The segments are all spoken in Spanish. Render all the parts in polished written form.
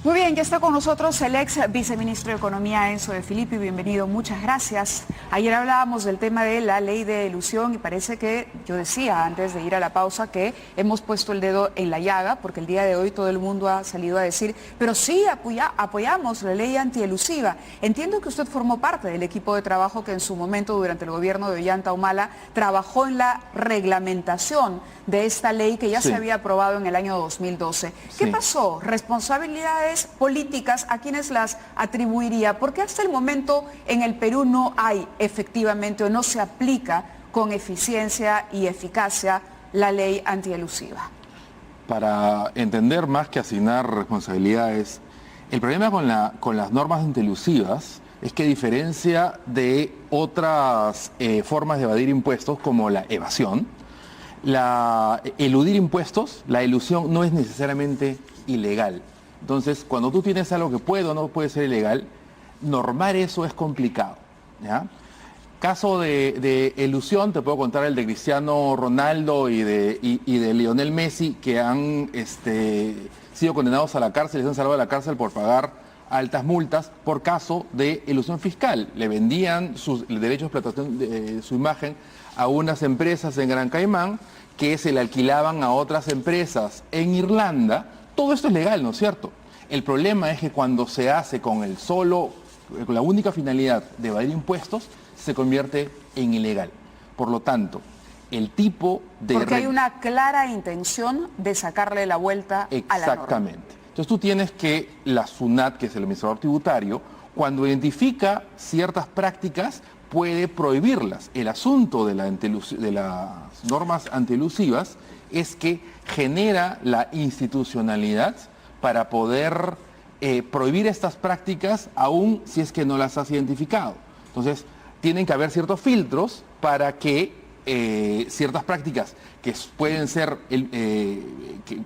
Muy bien, ya está con nosotros el ex viceministro de Economía, Enzo De Filippi. Bienvenido, muchas gracias. Ayer hablábamos del tema de la ley de elusión y parece que, yo decía antes de ir a la pausa, que hemos puesto el dedo en la llaga, porque el día de hoy todo el mundo ha salido a decir, pero sí, apoyamos la ley antielusiva. Entiendo que usted formó parte del equipo de trabajo que en su momento, durante el gobierno de Ollanta Humala, trabajó en la reglamentación de esta ley que ya se había aprobado en el año 2012. ¿Qué pasó? ¿Responsabilidades políticas a quienes las atribuiría? Porque hasta el momento en el Perú no hay efectivamente o no se aplica con eficiencia y eficacia la ley antielusiva. Para entender más que asignar responsabilidades, el problema con las normas antielusivas es que, a diferencia de otras formas de evadir impuestos como la evasión, eludir impuestos, la elusión no es necesariamente ilegal. Entonces, cuando tú tienes algo que puede o no puede ser ilegal, normar eso es complicado, ¿ya? Caso de elusión, te puedo contar el de Cristiano Ronaldo y de Lionel Messi, que han sido condenados a la cárcel, les han salvado de la cárcel por pagar altas multas por caso de elusión fiscal. Le vendían sus derechos de explotación de su imagen a unas empresas en Gran Caimán que se le alquilaban a otras empresas en Irlanda. Todo esto es legal, ¿no es cierto? El problema es que cuando se hace con la única finalidad de evadir impuestos, se convierte en ilegal. Por lo tanto, el tipo de... Porque hay una clara intención de sacarle la vuelta a la norma. Exactamente. Entonces tú tienes que la SUNAT, que es el administrador tributario, cuando identifica ciertas prácticas, puede prohibirlas. El asunto de las normas antielusivas es que genera la institucionalidad para poder prohibir estas prácticas aún si es que no las has identificado. Entonces, tienen que haber ciertos filtros para que ciertas prácticas que pueden ser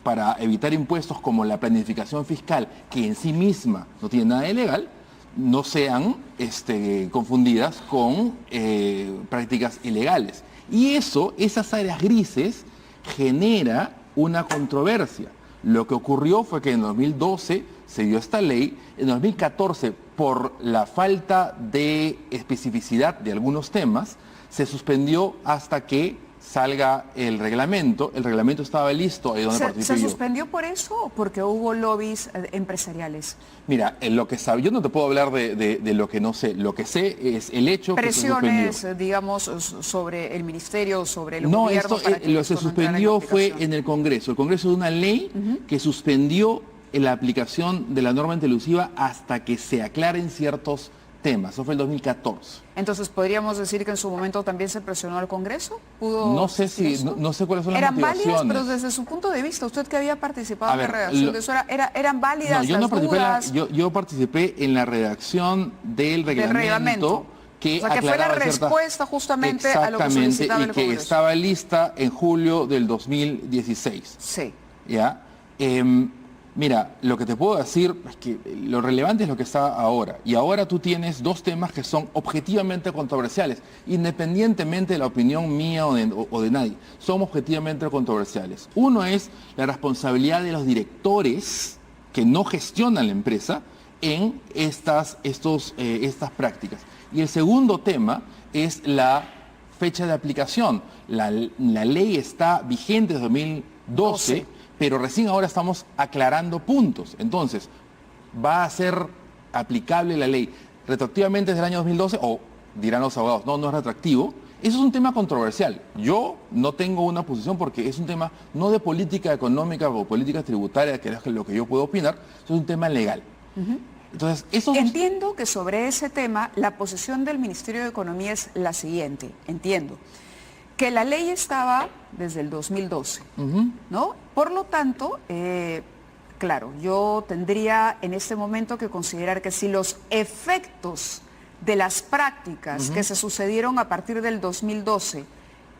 para evitar impuestos, como la planificación fiscal, que en sí misma no tiene nada de ilegal, no sean confundidas con prácticas ilegales. Y esas áreas grises genera una controversia. Lo que ocurrió fue que en 2012 se dio esta ley, en 2014 por la falta de especificidad de algunos temas, se suspendió hasta que salga el reglamento. El reglamento estaba listo, ahí donde participé yo. ¿Se suspendió por eso o porque hubo lobbies empresariales? Mira, lo que sabe, yo no te puedo hablar de lo que no sé. Lo que sé es el hecho que se suspendió. Presiones, digamos, sobre el ministerio, sobre el gobierno. No, lo que se suspendió fue en el Congreso. El Congreso de una ley que suspendió la aplicación de la norma antielusiva hasta que se aclaren ciertos temas. Eso fue el 2014. Entonces, ¿podríamos decir que en su momento también se presionó al Congreso? No sé no sé cuáles son las motivaciones. ¿Eran válidas? Pero desde su punto de vista, usted que había participado en la redacción de eso, ¿eran válidas las dudas? Yo participé en la redacción del reglamento. Que fue la respuesta justamente a lo que solicitaba el Congreso. Y que estaba lista en julio del 2016. Sí. ¿Ya? Mira, lo que te puedo decir es que lo relevante es lo que está ahora. Y ahora tú tienes dos temas que son objetivamente controversiales, independientemente de la opinión mía o de nadie. Son objetivamente controversiales. Uno es la responsabilidad de los directores que no gestionan la empresa en estas prácticas. Y el segundo tema es la fecha de aplicación. La ley está vigente desde 2012. Pero recién ahora estamos aclarando puntos. Entonces, ¿va a ser aplicable la ley retroactivamente desde el año 2012? O dirán los abogados, no es retroactivo. Eso es un tema controversial. Yo no tengo una posición porque es un tema no de política económica o política tributaria, que es lo que yo puedo opinar, es un tema legal. Entonces, entiendo que sobre ese tema la posición del Ministerio de Economía es la siguiente, entiendo. Que la ley estaba desde el 2012, ¿no? Por lo tanto, claro, yo tendría en este momento que considerar que si los efectos de las prácticas que se sucedieron a partir del 2012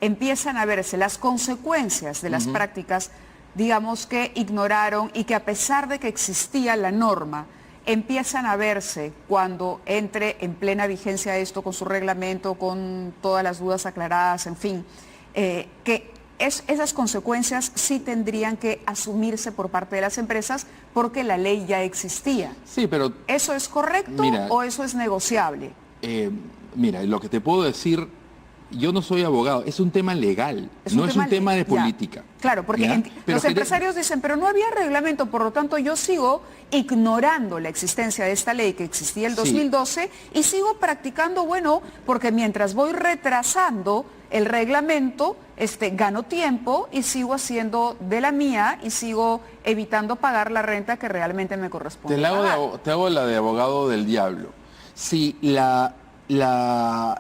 empiezan a verse, las consecuencias de las prácticas, digamos que ignoraron y que a pesar de que existía la norma, empiezan a verse cuando entre en plena vigencia esto con su reglamento, con todas las dudas aclaradas, en fin, que esas consecuencias sí tendrían que asumirse por parte de las empresas porque la ley ya existía. Sí, pero... ¿Eso es correcto o eso es negociable? Mira, lo que te puedo decir, yo no soy abogado, es un tema legal, no es un tema de política. Claro, porque los empresarios dicen, pero no había reglamento, por lo tanto yo sigo ignorando la existencia de esta ley que existía el 2012 y sigo practicando, bueno, porque mientras voy retrasando el reglamento, gano tiempo y sigo haciendo de la mía y sigo evitando pagar la renta que realmente me corresponde. Te hago la de abogado del diablo. Si la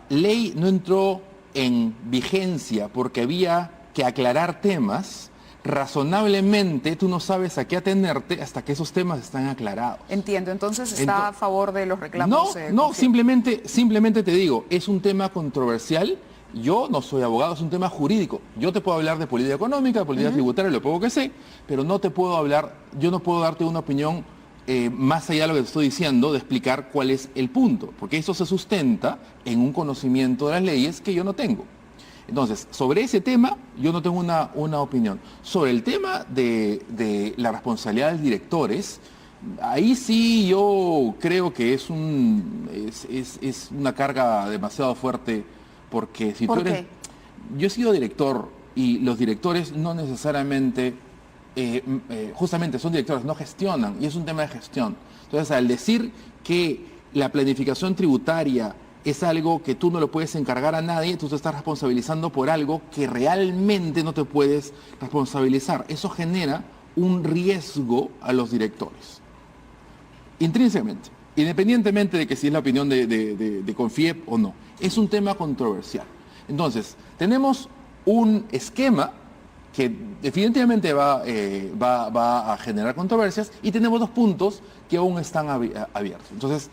ley no entró en vigencia porque había que aclarar temas, razonablemente tú no sabes a qué atenerte hasta que esos temas están aclarados. Entiendo, entonces está a favor de los reclamos. No, simplemente te digo, es un tema controversial. Yo no soy abogado, es un tema jurídico. Yo te puedo hablar de política económica, de política tributaria, lo poco que sé, pero no te puedo hablar, yo no puedo darte una opinión más allá de lo que te estoy diciendo, de explicar cuál es el punto, porque eso se sustenta en un conocimiento de las leyes que yo no tengo. Entonces, sobre ese tema, yo no tengo una opinión. Sobre el tema de la responsabilidad de los directores, ahí sí yo creo que es una carga demasiado fuerte, porque si tú eres... Yo he sido director y los directores no necesariamente... justamente son directores, no gestionan, y es un tema de gestión. Entonces, al decir que la planificación tributaria es algo que tú no lo puedes encargar a nadie, tú te estás responsabilizando por algo que realmente no te puedes responsabilizar. Eso genera un riesgo a los directores, intrínsecamente, independientemente de que si es la opinión de Confiep o no. Es un tema controversial. Entonces, tenemos un esquema que definitivamente va a generar controversias, y tenemos dos puntos que aún están abiertos. Entonces,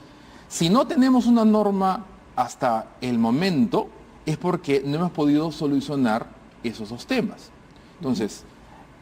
si no tenemos una norma hasta el momento, es porque no hemos podido solucionar esos dos temas. Entonces,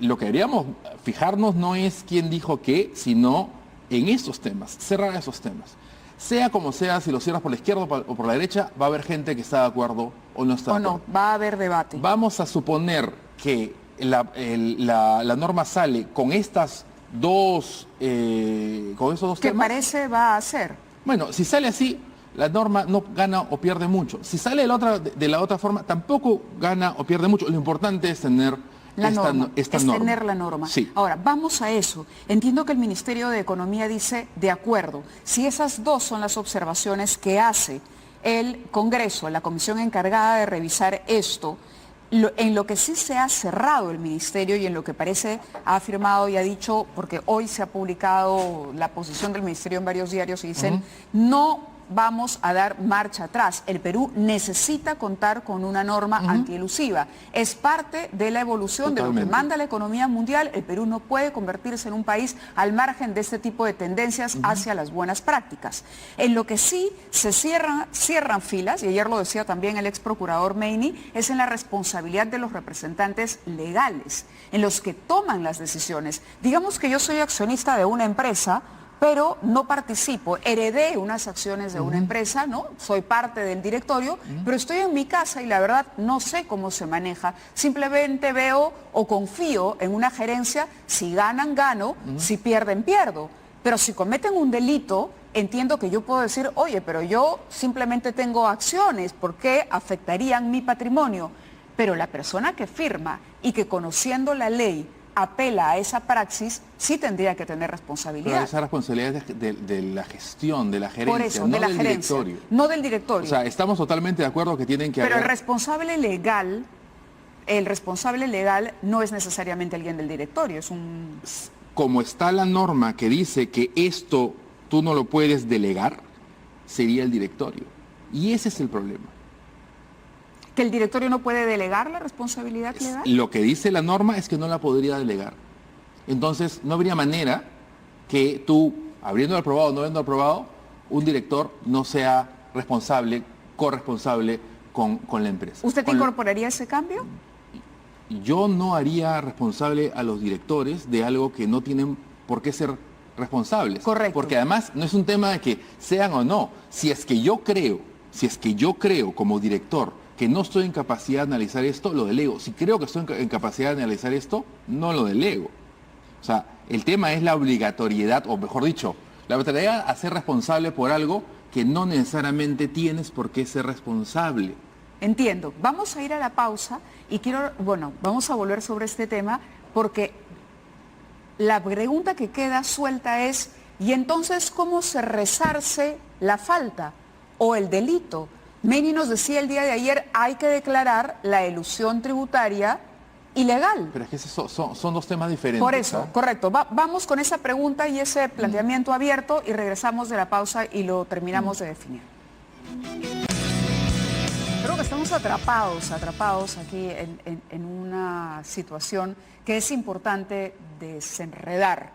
lo que deberíamos fijarnos no es quién dijo qué, sino en estos temas, cerrar esos temas. Sea como sea, si lo cierras por la izquierda o por la derecha, va a haber gente que está de acuerdo o no está de acuerdo. No, va a haber debate. Vamos a suponer que la norma sale con estos dos temas. ¿Qué parece va a ser? Bueno, si sale así, la norma no gana o pierde mucho. Si sale de la otra forma, tampoco gana o pierde mucho. Lo importante es tener esta norma. Tener la norma. Sí. Ahora, vamos a eso. Entiendo que el Ministerio de Economía dice, de acuerdo, si esas dos son las observaciones que hace el Congreso, la comisión encargada de revisar esto, en lo que sí se ha cerrado el ministerio y en lo que parece ha afirmado y ha dicho, porque hoy se ha publicado la posición del ministerio en varios diarios y dicen, no vamos a dar marcha atrás. El Perú necesita contar con una norma antielusiva. Es parte de la evolución de lo que manda la economía mundial. El Perú no puede convertirse en un país al margen de este tipo de tendencias hacia las buenas prácticas. En lo que sí se cierran filas, y ayer lo decía también el ex procurador Meini, es en la responsabilidad de los representantes legales, en los que toman las decisiones. Digamos que yo soy accionista de una empresa, pero no participo, heredé unas acciones de una empresa, ¿no? Soy parte del directorio, pero estoy en mi casa y la verdad no sé cómo se maneja. Simplemente veo o confío en una gerencia, si ganan, gano, si pierden, pierdo. Pero si cometen un delito, entiendo que yo puedo decir, oye, pero yo simplemente tengo acciones, ¿por qué afectarían mi patrimonio? Pero la persona que firma y que conociendo la ley apela a esa praxis, sí tendría que tener responsabilidad. Pero esa responsabilidad es de la gestión, de la gerencia, por eso, no de la del gerencia, directorio. No del directorio. O sea, estamos totalmente de acuerdo que tienen que Pero haber... el responsable legal no es necesariamente alguien del directorio, es un... Como está la norma que dice que esto tú no lo puedes delegar, sería el directorio. Y ese es el problema. ¿Que el directorio no puede delegar la responsabilidad legal? Lo que dice la norma es que no la podría delegar. Entonces, no habría manera que tú, habiendo aprobado o no habiendo aprobado, un director no sea responsable, corresponsable con la empresa. ¿Usted incorporaría ese cambio? Yo no haría responsable a los directores de algo que no tienen por qué ser responsables. Correcto. Porque además no es un tema de que sean o no. Si es que yo creo como director, que no estoy en capacidad de analizar esto, lo delego. Si creo que estoy en capacidad de analizar esto, no lo delego. O sea, el tema es la obligatoriedad, o mejor dicho, la obligatoriedad a ser responsable por algo que no necesariamente tienes por qué ser responsable. Entiendo. Vamos a ir a la pausa y vamos a volver sobre este tema porque la pregunta que queda suelta es, ¿y entonces cómo se resarce la falta o el delito? Meni nos decía el día de ayer, hay que declarar la elusión tributaria ilegal. Pero es que son dos temas diferentes. Por eso, ¿sabes? correcto. Vamos con esa pregunta y ese planteamiento abierto y regresamos de la pausa y lo terminamos de definir. Creo que estamos atrapados aquí en una situación que es importante desenredar.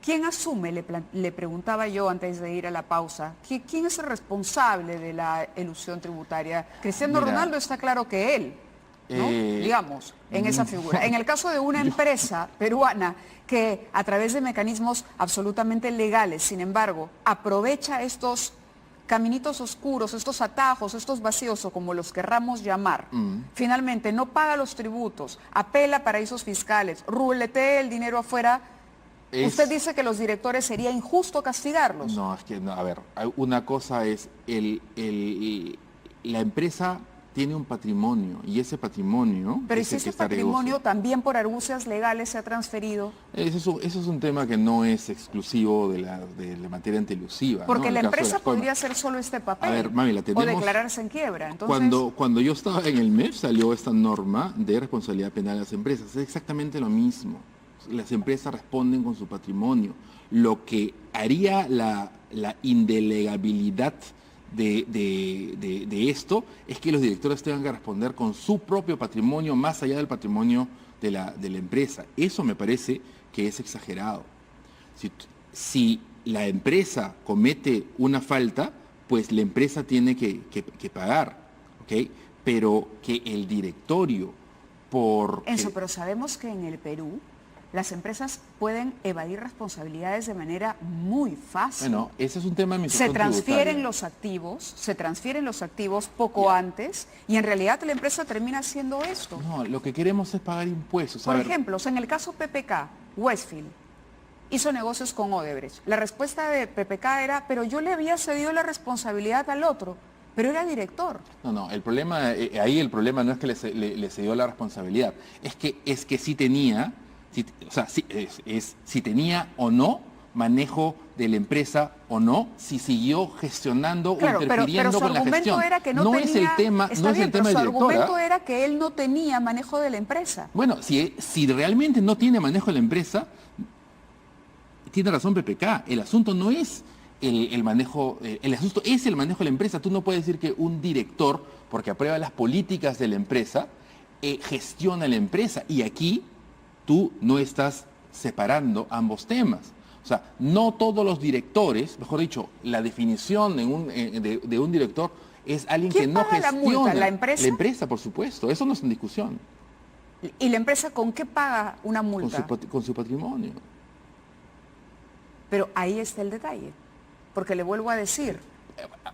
¿Quién asume, le preguntaba yo antes de ir a la pausa, quién es el responsable de la elusión tributaria? Cristiano Ronaldo está claro que él, ¿no? Digamos, en esa figura. En el caso de una empresa peruana que a través de mecanismos absolutamente legales, sin embargo, aprovecha estos caminitos oscuros, estos atajos, estos vacíos o como los querramos llamar, finalmente no paga los tributos, apela a paraísos fiscales, ruletea el dinero afuera. Usted dice que los directores sería injusto castigarlos. No, es que, no, a ver, una cosa es, la empresa tiene un patrimonio y ese patrimonio... Pero es si el que ese está patrimonio también por argucias legales se ha transferido... Eso es un tema que no es exclusivo de la materia antielusiva. Porque ¿no? la El caso de empresa las coimas. podría hacer solo este papel. A ver, mami, la tenemos... O declararse en quiebra. Entonces... Cuando yo estaba en el MEF salió esta norma de responsabilidad penal de las empresas. Es exactamente lo mismo. Las empresas responden con su patrimonio. Lo que haría la indelegabilidad de esto es que los directores tengan que responder con su propio patrimonio más allá del patrimonio de la empresa. Eso me parece que es exagerado. Si la empresa comete una falta, pues la empresa tiene que pagar, ¿ok? Pero que el directorio Enzo, pero sabemos que en el Perú las empresas pueden evadir responsabilidades de manera muy fácil. Bueno, ese es un tema de administración se transfieren los activos poco antes y en realidad la empresa termina haciendo esto. No, lo que queremos es pagar impuestos. Por ejemplo, en el caso PPK, Westfield hizo negocios con Odebrecht. La respuesta de PPK era, pero yo le había cedido la responsabilidad al otro, pero era director. No, el problema, ahí el problema no es que le cedió la responsabilidad, es que sí tenía... si tenía o no manejo de la empresa o no, si siguió gestionando o interfiriendo con la gestión. Era que no es el tema, no es el tema del director. Su argumento era que él no tenía manejo de la empresa. Bueno, si realmente no tiene manejo de la empresa, tiene razón PPK, el asunto no es el manejo, el asunto es el manejo de la empresa. Tú no puedes decir que un director, porque aprueba las políticas de la empresa, gestiona la empresa. Y aquí tú no estás separando ambos temas. O sea, no todos los directores, mejor dicho, la definición de un director es alguien que no gestiona. ¿Quién paga la multa? ¿La empresa? La empresa, por supuesto. Eso no es en discusión. ¿Y la empresa con qué paga una multa? Con su patrimonio. Pero ahí está el detalle. Porque le vuelvo a decir...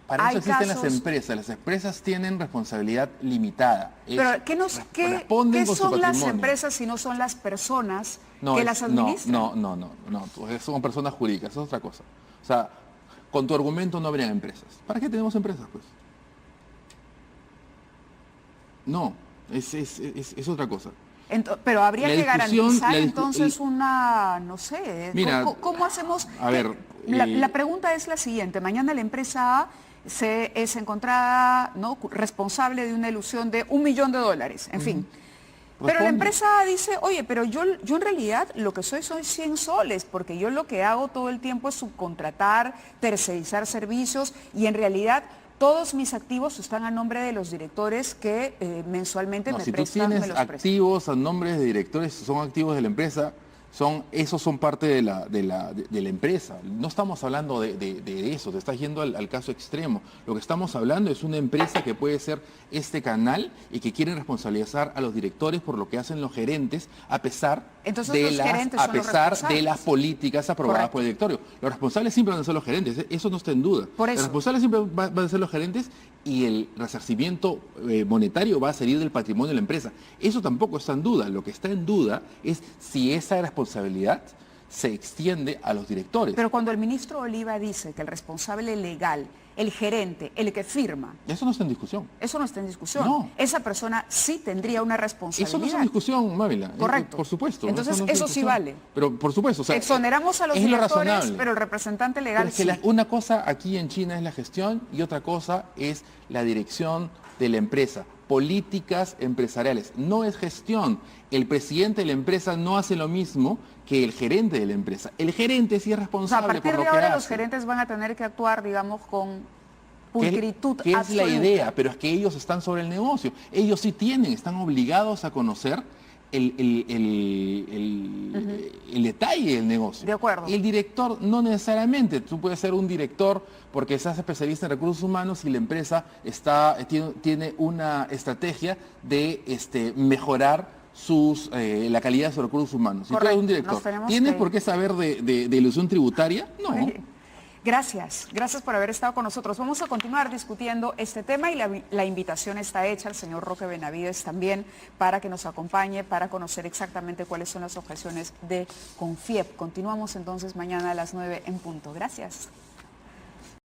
Para eso existen las empresas. Las empresas tienen responsabilidad limitada. Pero ¿qué son las empresas si no son las personas que las administran? No, son personas jurídicas, eso es otra cosa. O sea, con tu argumento no habrían empresas. ¿Para qué tenemos empresas, pues? No, es otra cosa. Pero habría que garantizar entonces una, no sé, mira, ¿cómo hacemos? A ver, la pregunta es la siguiente, mañana la empresa A es encontrada, ¿no?, responsable de una ilusión de $1 millón, en fin. Pero la empresa A dice, oye, pero yo en realidad lo que soy 100 soles, porque yo lo que hago todo el tiempo es subcontratar, tercerizar servicios y en realidad... Todos mis activos están a nombre de los directores que mensualmente me prestan. Si tú tienes activos a nombre de directores, son activos de la empresa, esos son parte de la empresa. No estamos hablando de eso, te estás yendo al caso extremo. Lo que estamos hablando es una empresa que puede ser este canal y que quiere responsabilizar a los directores por lo que hacen los gerentes, a pesar de las políticas aprobadas por el directorio. Los responsables siempre van a ser los gerentes, eso no está en duda. Por eso. Los responsables siempre van a ser los gerentes y el resarcimiento monetario va a salir del patrimonio de la empresa. Eso tampoco está en duda. Lo que está en duda es si esa responsabilidad se extiende a los directores. Pero cuando el ministro Oliva dice que el responsable legal, el gerente, el que firma... Eso no está en discusión. Eso no está en discusión. No. Esa persona sí tendría una responsabilidad. Eso no está en discusión, Mávila. Correcto. Por supuesto. Entonces, no está en eso sí discusión. vale. Pero, por supuesto. O sea, exoneramos a los es lo directores, razonable. pero el representante legal Pero es que sí. una cosa aquí en China es la gestión y otra cosa es la dirección de la empresa. Políticas empresariales. No es gestión. El presidente de la empresa no hace lo mismo que el gerente de la empresa. El gerente sí es O sea, a responsable partir por lo de que ahora hace. los gerentes van a tener que actuar, digamos, con pulcritud Que es la absoluta. idea, pero es que ellos están sobre el negocio. Ellos sí están obligados a conocer el detalle del negocio. De acuerdo. El director no necesariamente. Tú puedes ser un director porque seas especialista en recursos humanos y la empresa tiene una estrategia de mejorar la calidad de sus recursos humanos. Si tú eres un director, ¿tienes por qué saber de ilusión tributaria? No. Gracias por haber estado con nosotros. Vamos a continuar discutiendo este tema y la invitación está hecha al señor Roque Benavides también para que nos acompañe, para conocer exactamente cuáles son las objeciones de CONFIEP. Continuamos entonces mañana a las 9 en punto. Gracias.